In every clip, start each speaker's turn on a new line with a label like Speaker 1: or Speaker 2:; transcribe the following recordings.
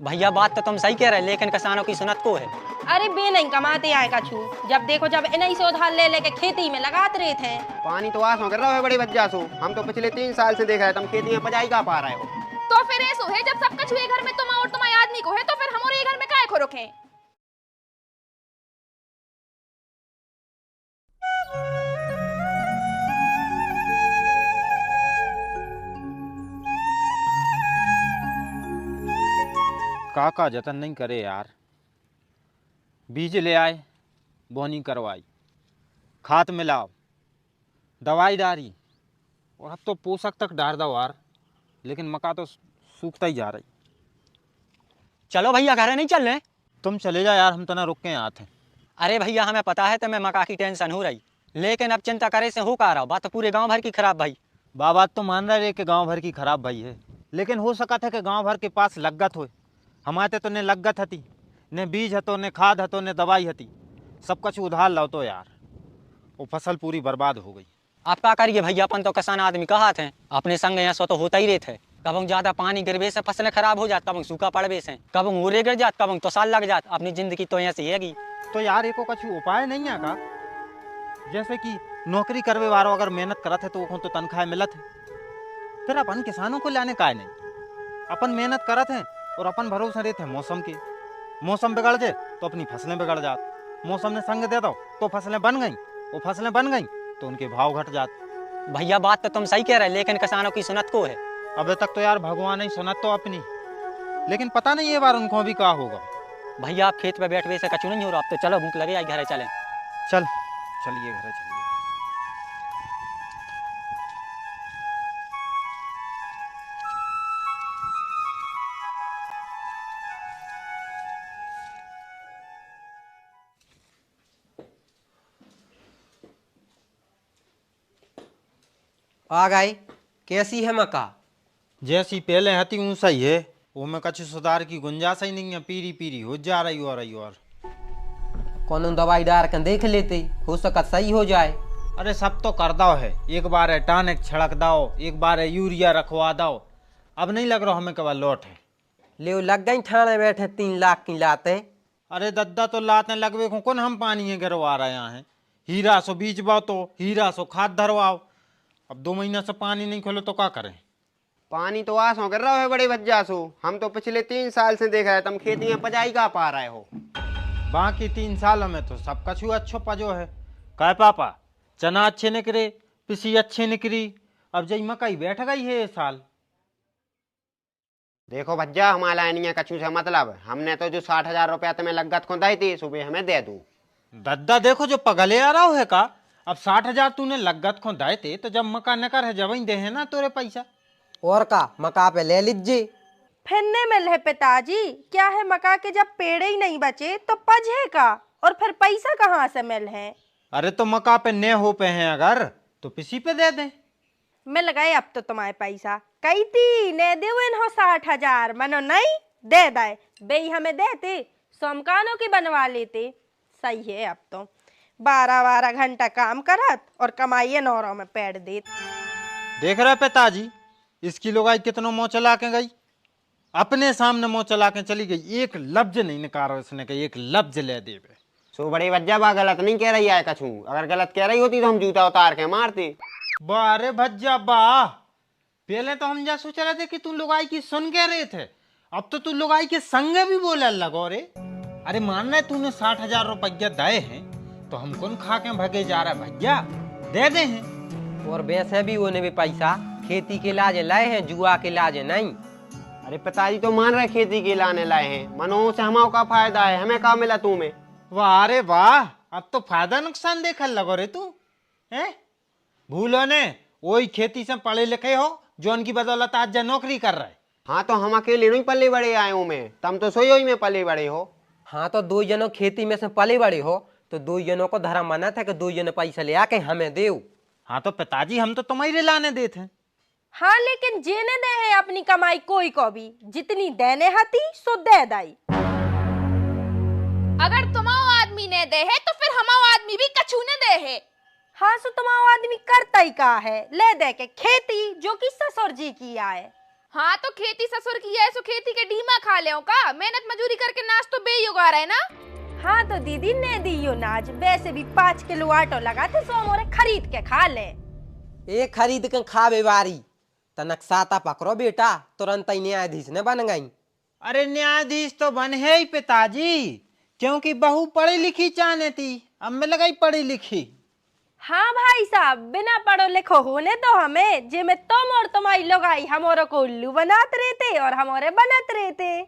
Speaker 1: भैया बात तो तुम सही कह रहे, लेकिन किसानों की सुनत को है।
Speaker 2: अरे बे नहीं कमाते आए कछु। जब देखो जब इन्हीं से उधार ले लेके खेती में लगाते रहे थे।
Speaker 3: पानी तो आस कर रहा है बड़े बच्चा सो। हम तो पिछले 3 साल से देख रहे तुम खेती में पजाई का पा रहे हो।
Speaker 4: तो फिर ऐसो है, जब सब कुछ हुए घर में तुम और तुम्हारे आदमी को है, तो फिर हमारे घर में काहे को रखे।
Speaker 5: काका जतन नहीं करे यार। बीज ले आए, बोनी करवाई, खाद मिलाओ, दवाई डारी, और अब तो पोषक तक डाल दो यार, लेकिन मक्का तो सूखता ही जा रही।
Speaker 1: चलो भैया घर नहीं चल रहे।
Speaker 5: तुम चले जा यार, हम तो ना रुक के आते हैं।
Speaker 1: अरे भैया हमें पता है तुम्हें मक्का की टेंशन हो रही, लेकिन अब चिंता करे से हो का रहा, बात तो पूरे गांव भर की खराब भाई।
Speaker 5: बात तो मान रहे कि गांव भर की खराब भाई है, लेकिन हो सका था कि गांव भर के पास लगत हो। हमारे तो ने लगत हती, ने बीज हतो, ने खाद हतो, ने दवाई हती, सब कुछ उधार लाओ तो यार वो फसल पूरी बर्बाद हो गई।
Speaker 1: आप क्या करिए भैया, अपन तो किसान आदमी कहा थे, अपने संग यहाँ सो तो होता ही रहते है। कब ज्यादा पानी गिरवे से फसलें खराब हो जात, कब सूखा पड़वे से, कब ओरे गिर जात, कब तो साल लग जात। अपनी जिंदगी तो यहाँ से हैगी।
Speaker 5: तो यार एको कुछ उपाय नहीं है का? जैसे कि नौकरी करवे वालों अगर मेहनत करत है तो वो तो तनख्वाह मिलत है, फिर अपन किसानों को लाने का नहीं। अपन मेहनत करत हैं और अपन भरोसा रहते हैं मौसम के। मौसम बिगड़ जाए तो अपनी फसलें बिगड़ जात, मौसम ने संग दे दो तो फसलें बन गई, वो फसलें बन गई तो उनके भाव घट जात।
Speaker 1: भैया बात तो तुम सही कह रहे, लेकिन किसानों की सुनत को है।
Speaker 5: अबे तक तो यार भगवान ही सुनत तो अपनी, लेकिन पता नहीं ये बार उनको भी क्या होगा।
Speaker 1: भैया आप खेत पे बैठवे से कचू नहीं हो रहा, अब तो चलो भूख लगे, आई घर चले।
Speaker 5: चल चलिए घर चलिए।
Speaker 6: आ गई। कैसी है मक्का?
Speaker 5: जैसी पहले हती ऊंसा ही है, वो में कछु सुधार की गुंजाइश ही नहीं है। पीरी पीरी हो जा रही और
Speaker 6: कौन दवाई डाल कर देख लेते, हो सका सही हो जाए।
Speaker 5: अरे सब तो कर दो है, एक बार है टॉनिक छिड़क दो, एक बार है यूरिया रखवा दो, अब नहीं लग रहा हमें केवल लौट है।
Speaker 6: ले लग गई ठाणे बैठे 3 लाख की लाते।
Speaker 5: अरे दद्दा तो लाते लगवे को कौन हम पानी गिरवा रहे हैं। हीरा सो बीज बाओ तो हीरा सो खाद धरवाओ, अब 2 महीना से पानी नहीं खोलो तो क्या करें।
Speaker 3: पानी तो आस कर रहा है बड़े बच्चा सो। हम तो पिछले 3 साल से देख रहे तुम खेती में पजाई का पा रहे हो।
Speaker 5: बाकी 3 सालों में तो सब कछु अच्छो पजो है। कह पापा चना अच्छे निकले, पिसी अच्छे निकली, अब जई मकई बैठ गई है ये साल।
Speaker 3: देखो भज्जा हमारा नहीं कछु से मतलब, हमने तो जो 60,000 रुपया तुम्हें लगत को दी थी सुबह हमें दे दू।
Speaker 5: दद्दा देखो जो पगले आ रहा है का, अब 60,000 तूने लगत को दाए थे, तो जब मका नकर है जब ही दे है ना तोरे पैसा।
Speaker 6: और का मका पे ले लीजिए।
Speaker 2: फिरने मिल है पिताजी, क्या है मका के जब पेड़ ही नहीं बचे तो पजे का, और फिर पैसा कहाँ से मिल है।
Speaker 5: अरे तो मका पे ने हो पे हैं अगर तो पिसी पे दे दे।
Speaker 2: मिल गए अब तो तुम्हारे पैसा। कही थी ने दे इन्हो 60,000, मनो नहीं दे दे बे हमें देते, सोमकानों की बनवा लेते। सही है, अब तो 12-12 घंटा काम करत और कमाइए नौरों में पेड़ देत।
Speaker 5: देख रहे पिताजी, इसकी लोगाई कितनों मुँह चला के गई, अपने सामने मुँह चला के चली गई, एक लफ्ज नहीं निकाला उसने, कही एक लफ्ज ले दे।
Speaker 3: सो बड़े बच्चा बा गलत नहीं कह रही है कछु, अगर गलत कह रही होती तो हम जूता उतार के मारते।
Speaker 5: बारे भज्जा बा, पहले तो हम जा सोच रहे थे कि तू लुगाई की सुन कह रहे थे, अब तो तू लुगाई के संग भी बोले लगो रे। अरे मान रहे तूने 60,000 रुपया दे हैं तो हम कौन खा के भगे जा रहा है भैया, दे दे हैं।
Speaker 6: और वैसे भी उन्हें भी पैसा खेती के लाजे लाए हैं, जुआ के लाजे नहीं।
Speaker 3: अरे पिताजी तो मान रहे खेती के लाने लाए हैं, मनो से हमारा का फायदा है, हमें का मिला तुम्हें।
Speaker 5: वाह रे वाह, अब तो फायदा नुकसान देखने लगो रे तू है। भूलो ने वही खेती से पढ़े लिखे हो जो उनकी बदौलत आज जा नौकरी कर रहे।
Speaker 3: हाँ तो हम अकेले नहीं पले बड़े आए हूँ मैं, तुम तो सोई में पले बड़े हो।
Speaker 6: हाँ तो 2 जनों खेती में से पले बड़े हो तो 2 जनों को धर्म माना था कि 2 जन पैसा ले आके हमें देव।
Speaker 5: हाँ तो पिताजी हम तो तुम्हारे लाने देते हैं।
Speaker 2: हाँ लेकिन जेने दे है अपनी कमाई कोई को भी, जितनी देने हती सो दे दाई।
Speaker 4: अगर तुम्हारा आदमी ने दे है तो फिर हमारा आदमी भी कछु ने दे है।
Speaker 2: हाँ सो तुम्हारा आदमी करता ही का है, ले दे के खेती जो कि ससुर जी की आए।
Speaker 4: हाँ तो खेती ससुर की है, सो खेती के डीमा खा ले का, मेहनत मजूरी करके नाच तो बे उगा रहे ना।
Speaker 2: हाँ तो दीदी ने दियो नाज, वैसे भी 5 किलो आटो लगाते सो मोरे खरीद के खा ले।
Speaker 6: एक खरीद के खावे वारी तनक साता पकड़ो बेटा, तुरंत ही न्यायाधीश ने बन गई।
Speaker 5: अरे न्यायाधीश तो बन है ही पिताजी, क्योंकि बहू पढ़ी लिखी चाहने थी, अब मैं लगाई पढ़ी लिखी।
Speaker 2: हाँ भाई साहब, बिना पढ़ो लिखो होने तो हमें, जे में तुम और तुम्हारी लोगाई हमारो को उल्लू बनाते रहते और हमारे बनत रहते।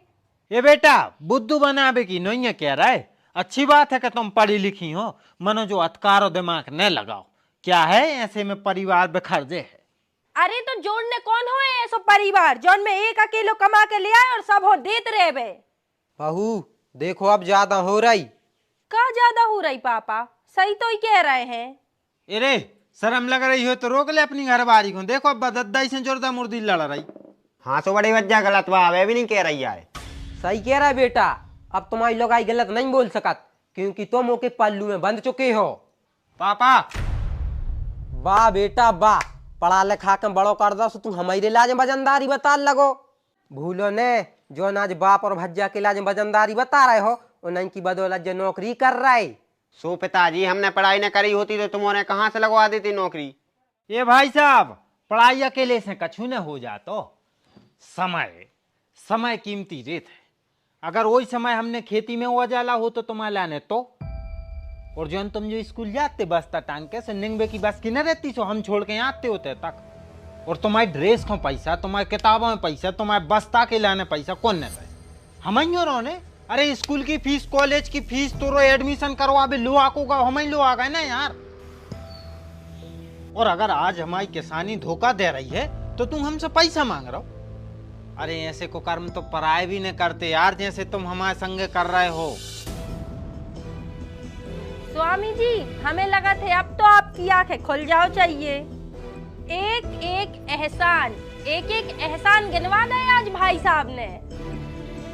Speaker 5: ये बेटा बुद्धू बनावे की नहीं है कह रहा है, अच्छी बात है कि तुम पढ़ी लिखी हो, मनो जो अतकारो दिमाग न लगाओ, क्या है ऐसे में परिवार बिखर जे है।
Speaker 2: अरे तो जोड़ने कौन हो ऐसो परिवार जोन में एक अकेलो कमा के ले आए और सब हो देत रहे बे।
Speaker 6: बहू देखो अब ज्यादा हो रही।
Speaker 2: का ज्यादा हो रही पापा, सही तो ही कह रहे हैं।
Speaker 5: अरे शर्म लग रही हो तो रोक ले अपनी घरवारी को, देखो अब बदद्दाई से जोरदा मुर्दी लड़ रही।
Speaker 3: हाँ तो बड़ी वजह गलत बात है, भी नहीं कह रही है।
Speaker 6: सही कह रहा है बेटा, अब तुम्हारी लोग आई गलत नहीं बोल सकत, क्योंकि तुम ओके पल्लू में बंध चुके हो।
Speaker 5: पापा
Speaker 6: वाह बेटा वाह, पढ़ा लिखा के बड़ो कर दो, तू हमारे लाज वजनदारी बता लगो। भूलो ने जो आज बाप और भज्जा के लाज वजनदारी बता रहे हो, उन्हीं की बदौलत जो नौकरी कर रहे।
Speaker 3: सो पिताजी हमने पढ़ाई न करी होती तो तुम्हारे कहाँ से लगवा देती नौकरी।
Speaker 5: ये भाई साहब पढ़ाई अकेले से कछु न हो जातो, समय समय कीमती रेत है। अगर वही समय हमने खेती में उजाला हो तो तुम्हारे लाने तो, और जो तुम जो स्कूल जाते बस्ता टांग के से निंगबे की बस की न रहती, सो हम छोड़ के आते होते तक। और तुम्हारी ड्रेस को पैसा, तुम्हारी किताबों में पैसा, तुम्हारे बस्ता के लाने पैसा कौन ने दे? हम ही रोने। अरे स्कूल की फीस, कॉलेज की फीस, तो एडमिशन करवाबे लो आकोगा, हम ही लो आ गए ना यार। और अगर आज हमारी किसानी धोखा दे रही है तो तुम हमसे पैसा मांग रहे हो। अरे ऐसे को कर्म तो पराए भी नहीं करते यार, जैसे तुम हमारे संग कर रहे हो।
Speaker 2: स्वामी जी हमें लगा थे अब तो आपकी आंखें खुल जाओ चाहिए। एक एक एहसान गिनवा दे आज भाई साहब ने।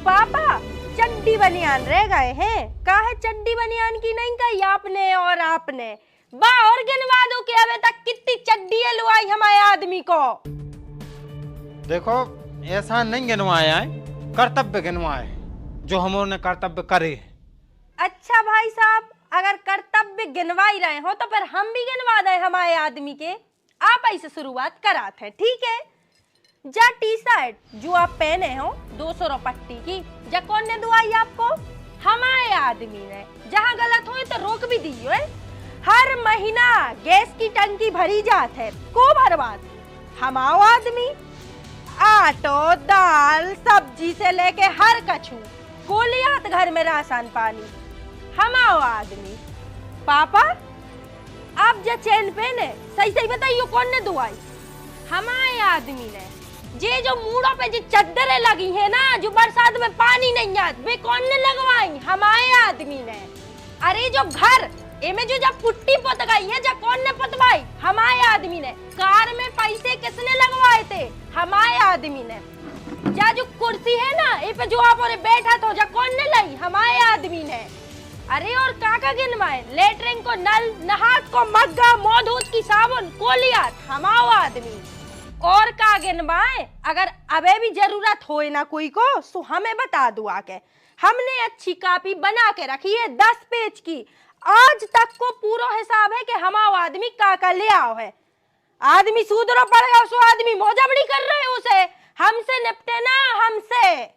Speaker 2: पापा चड्डी बनियान रह गए हैं, काहे चड्डी बनियान की नहीं कही आपने और आपने, बा और गिनवा दो कि अबे तक कितनी चड्डी लुआई हमारे आदमी को।
Speaker 5: देखो ऐसा नहीं गिनवाया है, कर्तव्य गिनवाए जो हमने कर्तव्य करे।
Speaker 2: अच्छा भाई साहब, अगर कर्तव्य गिनवाई रहे हो तो फिर हम भी गिनवा दें हमारे आदमी के। आप ऐसे शुरुआत कराते हैं, ठीक है। जा टी शर्ट जो आप पहने हो 200 रुपट्टी की, जा कौन ने दुआई आपको? हमारे आदमी ने। जहाँ गलत हो तो रोक भी दी है। हर महीना गैस की टंकी भरी जात है, को भरवात? हमारा आदमी। आटो दाल सब्जी से लेके हर कछु को लियात घर में राशन पानी, हमारा आदमी। पापा आप जो चैन पहने सही सही बताइयो कौन ने दुआई? हमारे आदमी ने। जे जो मूड़ों पे जो चद्दरें लगी है ना, जो बरसात में पानी नहीं आता, वे कौन ने लगवाई? हमारे आदमी ने। अरे जो घर एमे जो जब पुट्टी पोत गई है, जब कौन ने पोतवाई? हमारे आदमी ने। कार में पैसे किसने लगवाए थे? हमारे आदमी ने। जा जो कुर्सी है ना, ए पे जो आप और बैठा तो जा कौन ने लाई? हमारे आदमी ने। अरे और काका गिनवाए, लेटरिन को नल, नहात को मग्गा, मुंह धोत की साबुन को लिया हमारा आदमी। और का गिनवाए, अगर अबे भी जरूरत हो ना कोई को, सो हमें बता दो आके। हमने अच्छी कॉपी बना के रखी है 10 पेज की, आज तक को पूरा हिसाब है कि हमारा आदमी का ले आओ है। आदमी सूदरो पड़ेगा, सो आदमी मौजबड़ी कर रहे हो उसे। हमसे निपटे ना, हमसे।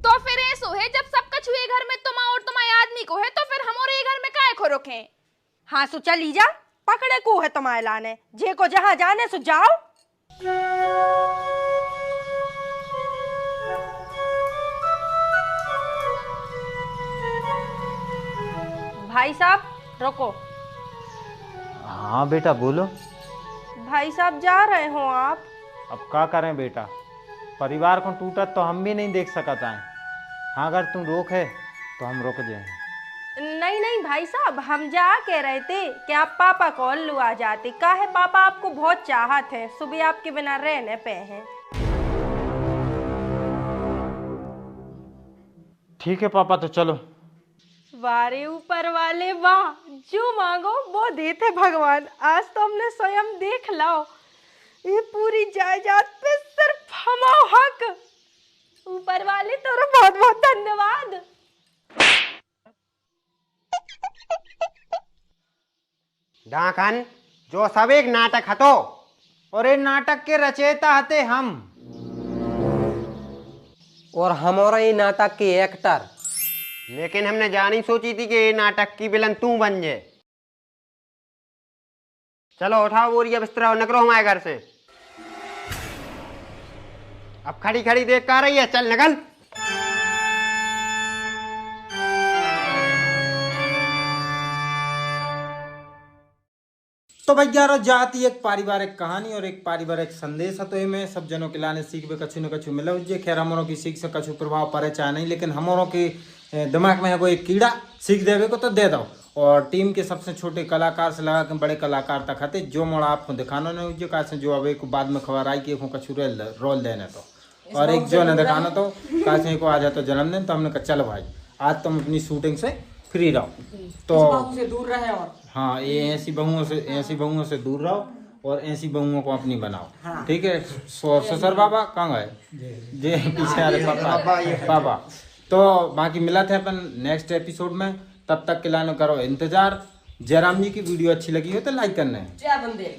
Speaker 4: तो फिर ऐसो है, जब सब कछु ये घर में तुम और तुम्हारे आदमी को है, तो फिर हम और ये घर में काहे खो रखे?
Speaker 2: हाँ सो चली जा, पकड़े को है तुम्हारे लाने, जे को जहाँ जाने सो जाओ। भाई साहब रुको।
Speaker 5: हाँ बेटा बोलो।
Speaker 2: भाई साहब जा रहे हो आप?
Speaker 5: अब क्या करें बेटा, परिवार को टूटत तो हम भी नहीं देख सकता है। हाँ अगर तुम रोक है तो हम रुक जाए।
Speaker 2: नहीं नहीं भाई साहब, हम जा के रहे थे कि आप पापा को उल्लू आ जाते। का है पापा आपको बहुत चाहत है, सुबह आपके बिना रहने पे हैं।
Speaker 5: ठीक है पापा तो चलो।
Speaker 2: बारे ऊपर वाले वाह, जो मांगो वो देते भगवान। आज तो हमने स्वयं देख लाओ, ये पूरी जायदाद पे सिर्फ हमारा हक। ऊपर वाले तेरा बहुत बहुत धन्यवाद।
Speaker 3: डाकन जो सब एक नाटक हतो,
Speaker 5: और ये नाटक के रचयिता हते हम,
Speaker 6: और हमारा ये नाटक के एक्टर।
Speaker 3: लेकिन हमने जानी सोची थी कि ये नाटक की विलन तू बन जाए। चलो उठाओ बोरिया बिस्तरा और निकलो हमारे घर से। अब खड़ी खड़ी देख कर रही है, चल निकल।
Speaker 5: तो भैया जाती एक पारिवारिक कहानी और एक पारिवारिक संदेश है, तो ये सब जनों के लाने सीख भी कछु न कछु मिला। जे खैर हमारों की सीख से कछु प्रभाव पड़े चाहे नहीं, लेकिन हमारों के दिमाग में है कोई कीड़ा सीख देवे को तो दे दो। और टीम के सबसे छोटे कलाकार से लगा के बड़े कलाकार तक आते, जो मोड़ा आपको दिखाना नहीं जो कैसे, जो अब एक बाद में खबर आई कि कछु रोल देने तो, और एक जो ने दिखाना तो कैसे को आ जाता जन्मदिन, तो हमने कहा चलो भाई आज तुम अपनी शूटिंग से फ्री रहो, तो
Speaker 6: से दूर रहे। और
Speaker 5: हाँ, ये ऐसी बहुओं से दूर रहो और ऐसी बहुओं को अपनी बनाओ। ठीक है। ससुर बाबा कहाँ गए? जे पीछे आ रहे पापा। तो बाकी मिला थे अपन नेक्स्ट एपिसोड में, तब तक के लाने करो इंतजार। जयराम जी की वीडियो अच्छी लगी हो तो लाइक करना है।
Speaker 6: जय बंदे।